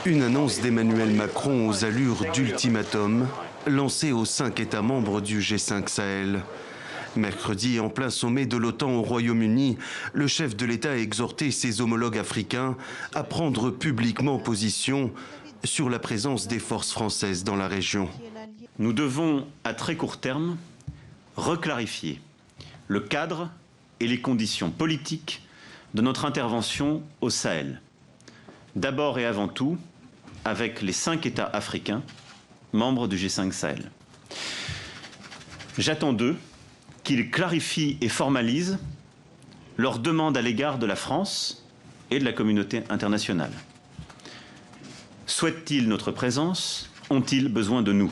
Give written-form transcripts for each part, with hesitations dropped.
Une annonce d'Emmanuel Macron aux allures d'ultimatum, lancée aux 5 États membres du G5 Sahel. Mercredi, en plein sommet de l'OTAN au Royaume-Uni, le chef de l'État a exhorté ses homologues africains à prendre publiquement position sur la présence des forces françaises dans la région. Nous devons, à très court terme, reclarifier le cadre et les conditions politiques de notre intervention au Sahel. D'abord et avant tout, avec les 5 États africains, membres du G5 Sahel. J'attends d'eux qu'ils clarifient et formalisent leurs demandes à l'égard de la France et de la communauté internationale. Souhaitent-ils notre présence? Ont-ils besoin de nous?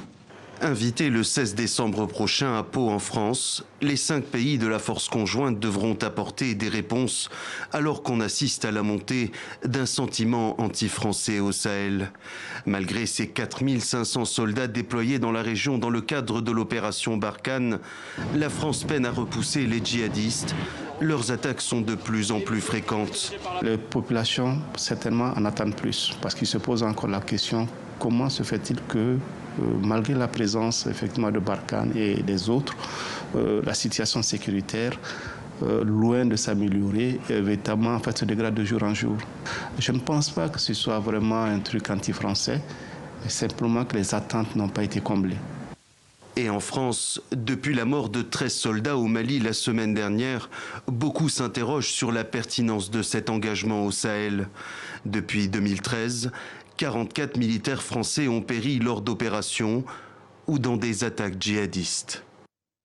Invités le 16 décembre prochain à Pau en France, les 5 pays de la force conjointe devront apporter des réponses alors qu'on assiste à la montée d'un sentiment anti-français au Sahel. Malgré ces 4500 soldats déployés dans la région dans le cadre de l'opération Barkhane, la France peine à repousser les djihadistes. Leurs attaques sont de plus en plus fréquentes. Les populations certainement en attendent plus parce qu'ils se posent encore la question comment se fait-il que malgré la présence effectivement de Barkhane et des autres, la situation sécuritaire, loin de s'améliorer, véritablement en fait, se dégrade de jour en jour. Je ne pense pas que ce soit vraiment un truc anti-français, mais simplement que les attentes n'ont pas été comblées. Et en France, depuis la mort de 13 soldats au Mali la semaine dernière, beaucoup s'interrogent sur la pertinence de cet engagement au Sahel. Depuis 2013, 44 militaires français ont péri lors d'opérations ou dans des attaques djihadistes.